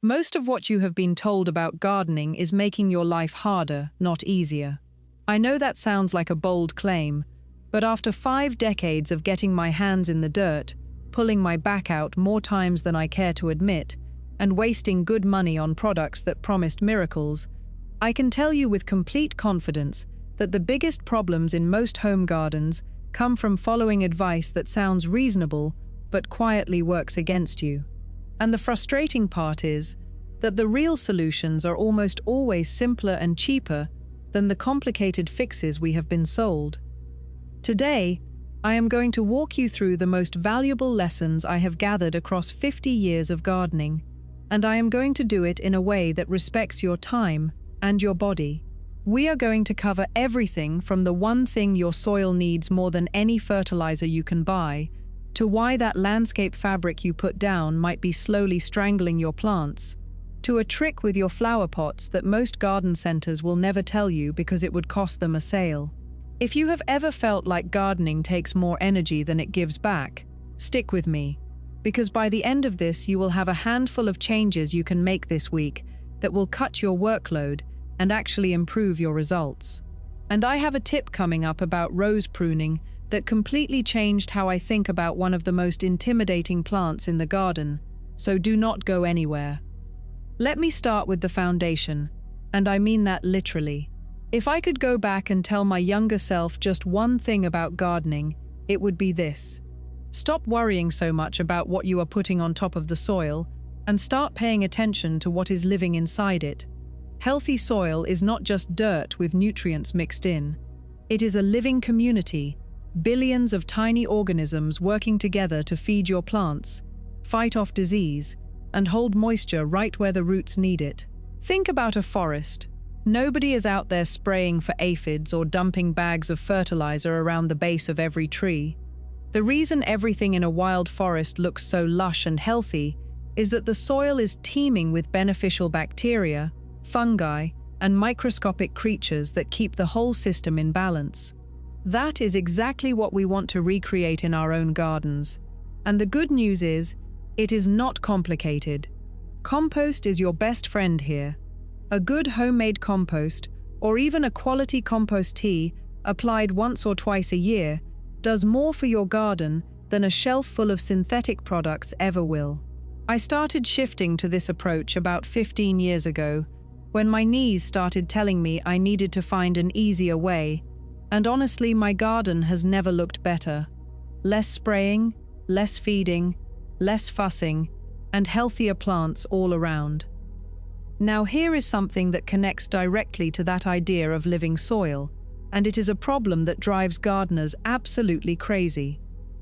Most of what you have been told about gardening is making your life harder, not easier. I know that sounds like a bold claim, but after 5 decades of getting my hands in the dirt, pulling my back out more times than I care to admit, and wasting good money on products that promised miracles, I can tell you with complete confidence that the biggest problems in most home gardens come from following advice that sounds reasonable but quietly works against you. And the frustrating part is that the real solutions are almost always simpler and cheaper than the complicated fixes we have been sold. Today, I am going to walk you through the most valuable lessons I have gathered across 50 years of gardening, and I am going to do it in a way that respects your time and your body. We are going to cover everything from the one thing your soil needs more than any fertilizer you can buy, to why that landscape fabric you put down might be slowly strangling your plants, to a trick with your flower pots that most garden centers will never tell you because it would cost them a sale. If you have ever felt like gardening takes more energy than it gives back, stick with me, because by the end of this you will have a handful of changes you can make this week that will cut your workload and actually improve your results. And I have a tip coming up about rose pruning that completely changed how I think about one of the most intimidating plants in the garden, so do not go anywhere. Let me start with the foundation, and I mean that literally. If I could go back and tell my younger self just one thing about gardening, it would be this. Stop worrying so much about what you are putting on top of the soil and start paying attention to what is living inside it. Healthy soil is not just dirt with nutrients mixed in. It is a living community, billions of tiny organisms working together to feed your plants, fight off disease, and hold moisture right where the roots need it. Think about a forest. Nobody is out there spraying for aphids or dumping bags of fertilizer around the base of every tree. The reason everything in a wild forest looks so lush and healthy is that the soil is teeming with beneficial bacteria, fungi, and microscopic creatures that keep the whole system in balance. That is exactly what we want to recreate in our own gardens. And the good news is, it is not complicated. Compost is your best friend here. A good homemade compost, or even a quality compost tea, applied once or twice a year, does more for your garden than a shelf full of synthetic products ever will. I started shifting to this approach about 15 years ago, when my knees started telling me I needed to find an easier way, and honestly, my garden has never looked better. Less spraying, less feeding, less fussing, and healthier plants all around. Now here is something that connects directly to that idea of living soil, and it is a problem that drives gardeners absolutely crazy.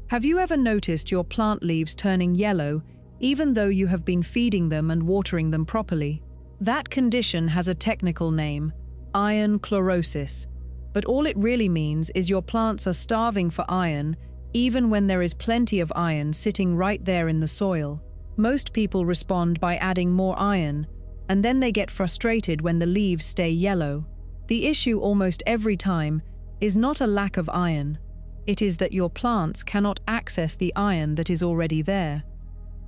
Have you ever noticed your plant leaves turning yellow, even though you have been feeding them and watering them properly? That condition has a technical name, iron chlorosis, but all it really means is your plants are starving for iron, even when there is plenty of iron sitting right there in the soil. Most people respond by adding more iron, and then they get frustrated when the leaves stay yellow. The issue almost every time is not a lack of iron. It is that your plants cannot access the iron that is already there.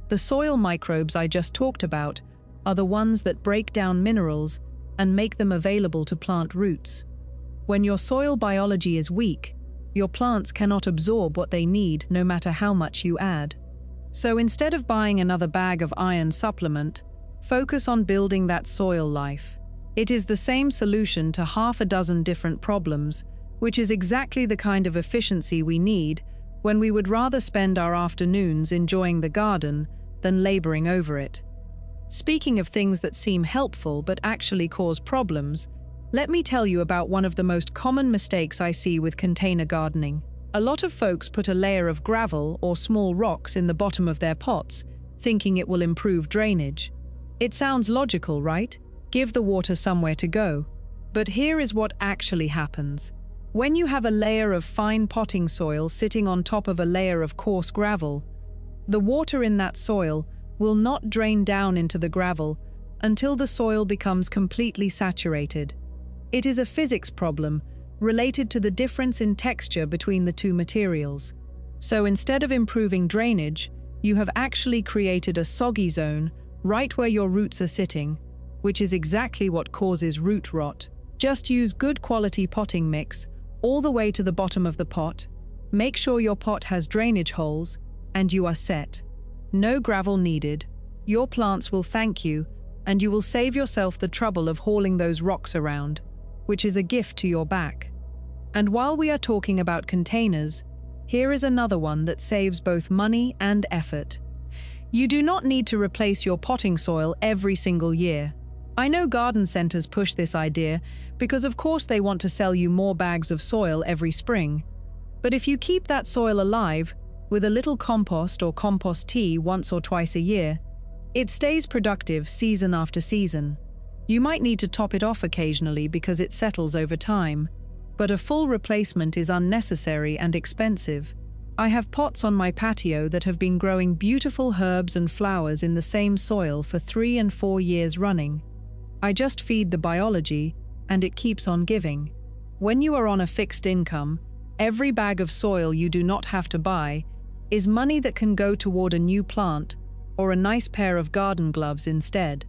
The soil microbes I just talked about are the ones that break down minerals and make them available to plant roots. When your soil biology is weak, your plants cannot absorb what they need no matter how much you add. So instead of buying another bag of iron supplement, focus on building that soil life. It is the same solution to half a dozen different problems, which is exactly the kind of efficiency we need when we would rather spend our afternoons enjoying the garden than laboring over it. Speaking of things that seem helpful but actually cause problems, let me tell you about one of the most common mistakes I see with container gardening. A lot of folks put a layer of gravel or small rocks in the bottom of their pots, thinking it will improve drainage. It sounds logical, right? Give the water somewhere to go. But here is what actually happens. When you have a layer of fine potting soil sitting on top of a layer of coarse gravel, the water in that soil will not drain down into the gravel until the soil becomes completely saturated. It is a physics problem related to the difference in texture between the two materials. So instead of improving drainage, you have actually created a soggy zone right where your roots are sitting, which is exactly what causes root rot. Just use good quality potting mix all the way to the bottom of the pot. Make sure your pot has drainage holes, and you are set. No gravel needed. Your plants will thank you, and you will save yourself the trouble of hauling those rocks around, which is a gift to your back. And while we are talking about containers, here is another one that saves both money and effort. You do not need to replace your potting soil every single year. I know garden centers push this idea because of course they want to sell you more bags of soil every spring. But if you keep that soil alive with a little compost or compost tea once or twice a year, it stays productive season after season. You might need to top it off occasionally because it settles over time, but a full replacement is unnecessary and expensive. I have pots on my patio that have been growing beautiful herbs and flowers in the same soil for 3 and 4 years running. I just feed the biology, and it keeps on giving. When you are on a fixed income, every bag of soil you do not have to buy is money that can go toward a new plant or a nice pair of garden gloves instead.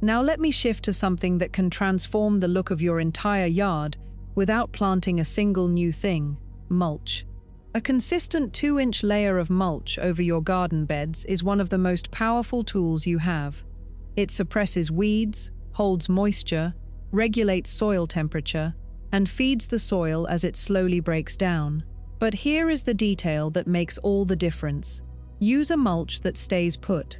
Now let me shift to something that can transform the look of your entire yard without planting a single new thing: mulch. A consistent 2-inch layer of mulch over your garden beds is one of the most powerful tools you have. It suppresses weeds, holds moisture, regulates soil temperature, and feeds the soil as it slowly breaks down. But here is the detail that makes all the difference. Use a mulch that stays put.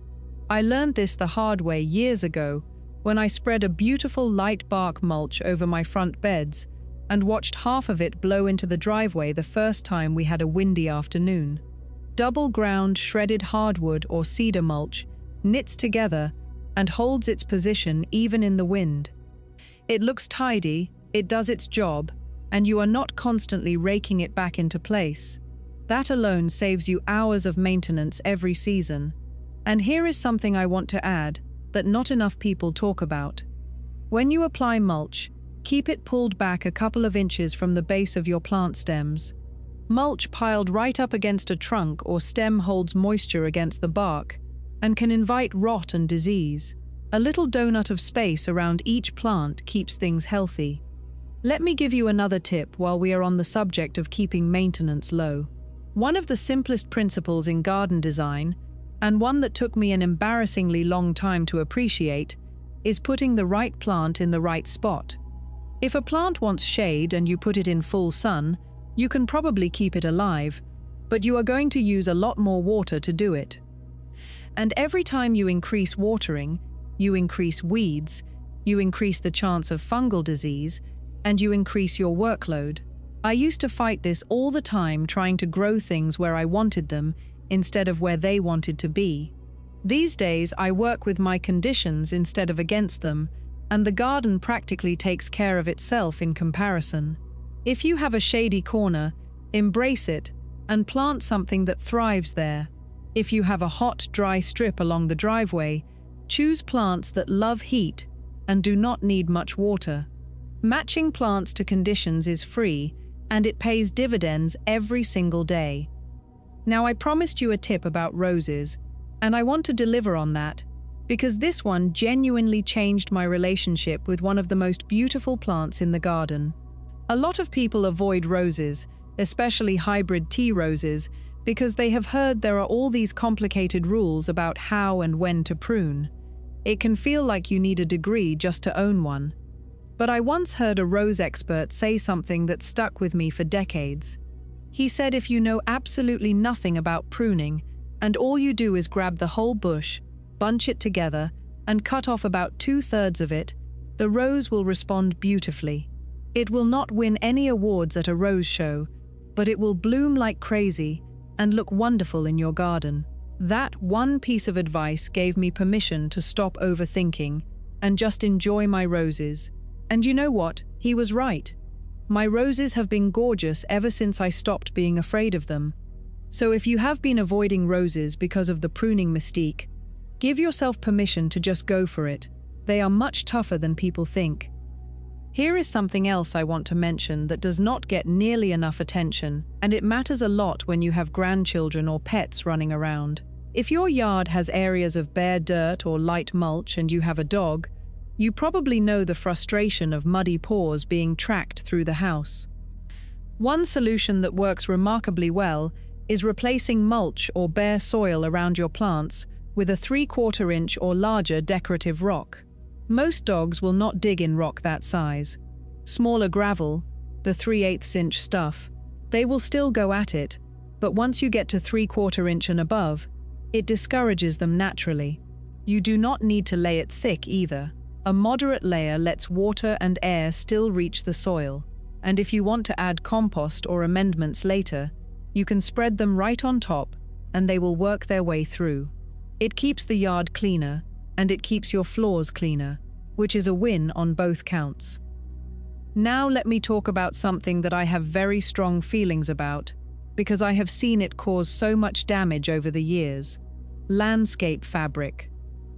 I learned this the hard way years ago when I spread a beautiful light bark mulch over my front beds and watched half of it blow into the driveway the first time we had a windy afternoon. Double ground shredded hardwood or cedar mulch knits together and holds its position even in the wind. It looks tidy, it does its job, and you are not constantly raking it back into place. That alone saves you hours of maintenance every season. And here is something I want to add that not enough people talk about. When you apply mulch, keep it pulled back a couple of inches from the base of your plant stems. Mulch piled right up against a trunk or stem holds moisture against the bark and can invite rot and disease. A little donut of space around each plant keeps things healthy. Let me give you another tip while we are on the subject of keeping maintenance low. One of the simplest principles in garden design, and one that took me an embarrassingly long time to appreciate, is putting the right plant in the right spot. If a plant wants shade and you put it in full sun, you can probably keep it alive, but you are going to use a lot more water to do it. And every time you increase watering, you increase weeds, you increase the chance of fungal disease, and you increase your workload. I used to fight this all the time, trying to grow things where I wanted them instead of where they wanted to be. These days, I work with my conditions instead of against them, and the garden practically takes care of itself in comparison. If you have a shady corner, embrace it and plant something that thrives there. If you have a hot, dry strip along the driveway, choose plants that love heat and do not need much water. Matching plants to conditions is free, and it pays dividends every single day. Now, I promised you a tip about roses, and I want to deliver on that, because this one genuinely changed my relationship with one of the most beautiful plants in the garden. A lot of people avoid roses, especially hybrid tea roses, because they have heard there are all these complicated rules about how and when to prune. It can feel like you need a degree just to own one. But I once heard a rose expert say something that stuck with me for decades. He said if you know absolutely nothing about pruning, and all you do is grab the whole bush, bunch it together, and cut off about 2/3 of it, the rose will respond beautifully. It will not win any awards at a rose show, but it will bloom like crazy and look wonderful in your garden. That one piece of advice gave me permission to stop overthinking and just enjoy my roses. And you know what? He was right. My roses have been gorgeous ever since I stopped being afraid of them. So if you have been avoiding roses because of the pruning mystique, give yourself permission to just go for it. They are much tougher than people think. Here is something else I want to mention that does not get nearly enough attention, and it matters a lot when you have grandchildren or pets running around. If your yard has areas of bare dirt or light mulch and you have a dog, you probably know the frustration of muddy paws being tracked through the house. One solution that works remarkably well is replacing mulch or bare soil around your plants with a 3/4 inch or larger decorative rock. Most dogs will not dig in rock that size. Smaller gravel, the 3/8 inch stuff, they will still go at it, but once you get to 3/4 inch and above, it discourages them naturally. You do not need to lay it thick either. A moderate layer lets water and air still reach the soil, and if you want to add compost or amendments later, you can spread them right on top and they will work their way through. It keeps the yard cleaner and it keeps your floors cleaner, which is a win on both counts. Now let me talk about something that I have very strong feelings about, because I have seen it cause so much damage over the years. Landscape fabric.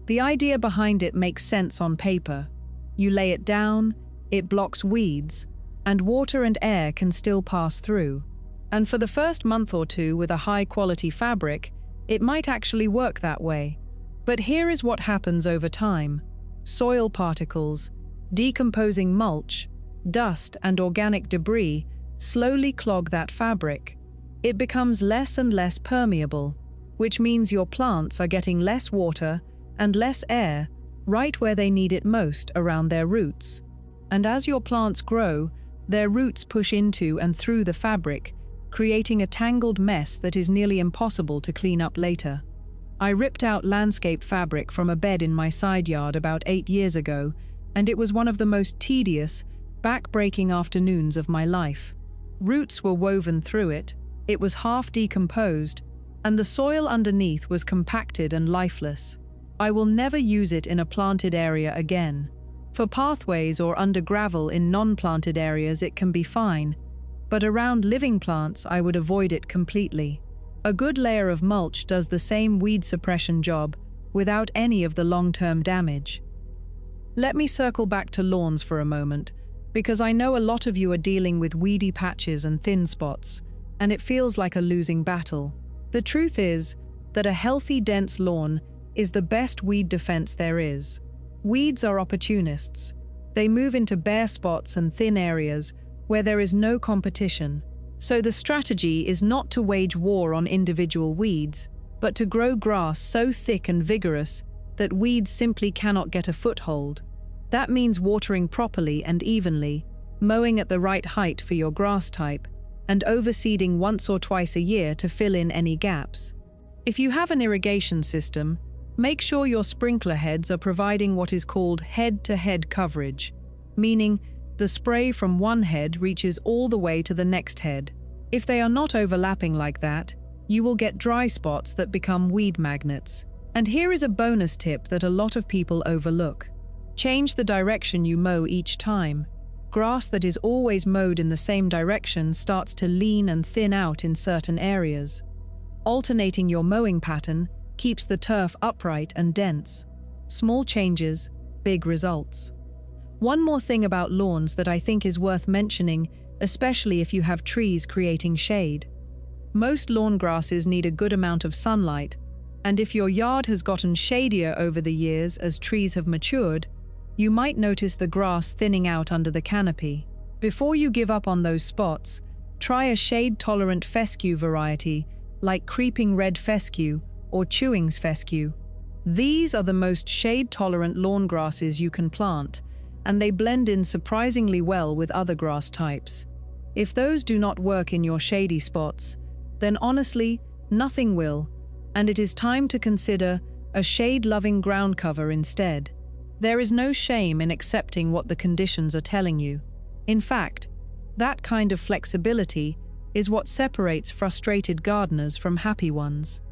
The idea behind it makes sense on paper. You lay it down, it blocks weeds, and water and air can still pass through. And for the first month or two with a high-quality fabric, it might actually work that way. But here is what happens over time. Soil particles, decomposing mulch, dust and organic debris slowly clog that fabric. It becomes less and less permeable, which means your plants are getting less water and less air right where they need it most around their roots. And as your plants grow, their roots push into and through the fabric, creating a tangled mess that is nearly impossible to clean up later. I ripped out landscape fabric from a bed in my side yard about 8 years ago, and it was one of the most tedious, back-breaking afternoons of my life. Roots were woven through it, it was half decomposed, and the soil underneath was compacted and lifeless. I will never use it in a planted area again. For pathways or under gravel in non-planted areas it can be fine, but around living plants I would avoid it completely. A good layer of mulch does the same weed suppression job without any of the long-term damage. Let me circle back to lawns for a moment, because I know a lot of you are dealing with weedy patches and thin spots, and it feels like a losing battle. The truth is that a healthy, dense lawn is the best weed defense there is. Weeds are opportunists. They move into bare spots and thin areas where there is no competition. So the strategy is not to wage war on individual weeds, but to grow grass so thick and vigorous that weeds simply cannot get a foothold. That means watering properly and evenly, mowing at the right height for your grass type, and overseeding once or twice a year to fill in any gaps. If you have an irrigation system, make sure your sprinkler heads are providing what is called head-to-head coverage, meaning the spray from one head reaches all the way to the next head. If they are not overlapping like that, you will get dry spots that become weed magnets. And here is a bonus tip that a lot of people overlook. Change the direction you mow each time. Grass that is always mowed in the same direction starts to lean and thin out in certain areas. Alternating your mowing pattern keeps the turf upright and dense. Small changes, big results. One more thing about lawns that I think is worth mentioning, especially if you have trees creating shade. Most lawn grasses need a good amount of sunlight, and if your yard has gotten shadier over the years as trees have matured, you might notice the grass thinning out under the canopy. Before you give up on those spots, try a shade-tolerant fescue variety like creeping red fescue or chewings fescue. These are the most shade-tolerant lawn grasses you can plant, and they blend in surprisingly well with other grass types. If those do not work in your shady spots, then honestly, nothing will, and it is time to consider a shade-loving ground cover instead. There is no shame in accepting what the conditions are telling you. In fact, that kind of flexibility is what separates frustrated gardeners from happy ones.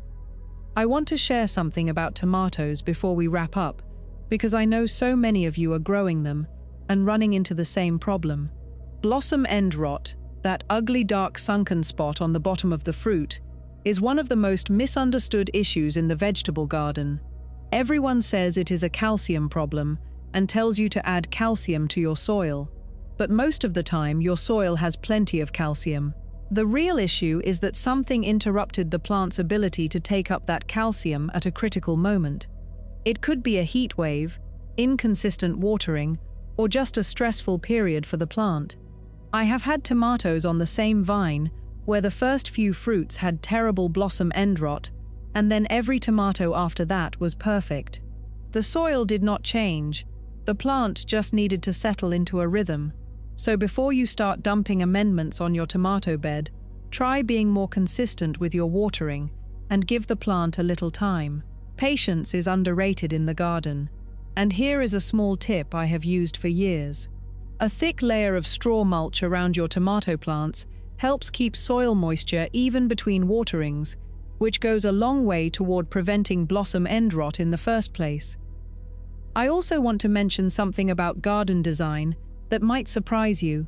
I want to share something about tomatoes before we wrap up, because I know so many of you are growing them and running into the same problem. Blossom end rot, that ugly dark sunken spot on the bottom of the fruit, is one of the most misunderstood issues in the vegetable garden. Everyone says it is a calcium problem and tells you to add calcium to your soil. But most of the time, your soil has plenty of calcium. The real issue is that something interrupted the plant's ability to take up that calcium at a critical moment. It could be a heat wave, inconsistent watering, or just a stressful period for the plant. I have had tomatoes on the same vine where the first few fruits had terrible blossom end rot, and then every tomato after that was perfect. The soil did not change, the plant just needed to settle into a rhythm. So before you start dumping amendments on your tomato bed, try being more consistent with your watering and give the plant a little time. Patience is underrated in the garden, and here is a small tip I have used for years. A thick layer of straw mulch around your tomato plants helps keep soil moisture even between waterings, which goes a long way toward preventing blossom end rot in the first place. I also want to mention something about garden design that might surprise you.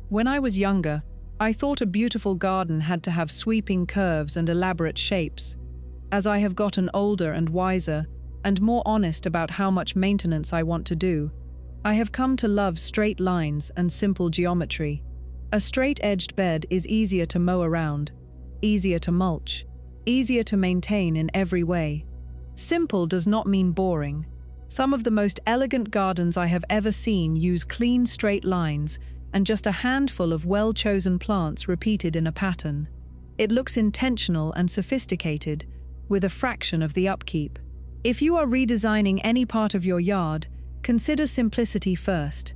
When I was younger, I thought a beautiful garden had to have sweeping curves and elaborate shapes. As I have gotten older and wiser, and more honest about how much maintenance I want to do, I have come to love straight lines and simple geometry. A straight-edged bed is easier to mow around, easier to mulch, easier to maintain in every way. Simple does not mean boring. Some of the most elegant gardens I have ever seen use clean straight lines and just a handful of well-chosen plants repeated in a pattern. It looks intentional and sophisticated, with a fraction of the upkeep. If you are redesigning any part of your yard, consider simplicity first.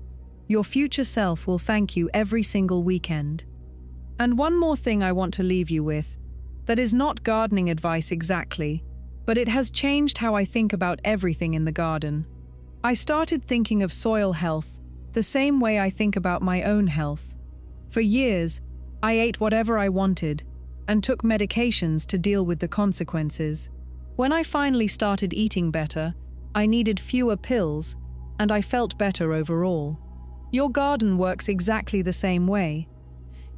Your future self will thank you every single weekend. And one more thing I want to leave you with, that is not gardening advice exactly, but it has changed how I think about everything in the garden. I started thinking of soil health the same way I think about my own health. For years, I ate whatever I wanted and took medications to deal with the consequences. When I finally started eating better, I needed fewer pills, and I felt better overall. Your garden works exactly the same way.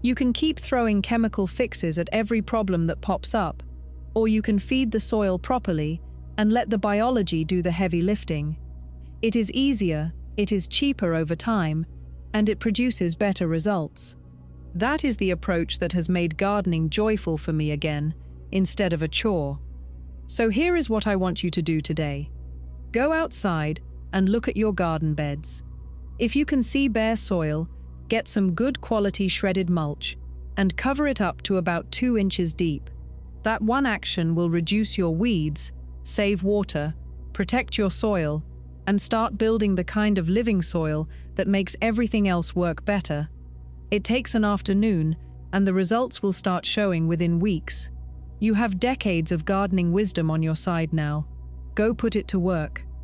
You can keep throwing chemical fixes at every problem that pops up, or you can feed the soil properly and let the biology do the heavy lifting. It is easier, it is cheaper over time, and it produces better results. That is the approach that has made gardening joyful for me again, instead of a chore. So here is what I want you to do today. Go outside and look at your garden beds. If you can see bare soil, get some good quality shredded mulch and cover it up to about 2 inches deep. That one action will reduce your weeds, save water, protect your soil, and start building the kind of living soil that makes everything else work better. It takes an afternoon, and the results will start showing within weeks. You have decades of gardening wisdom on your side now. Go put it to work.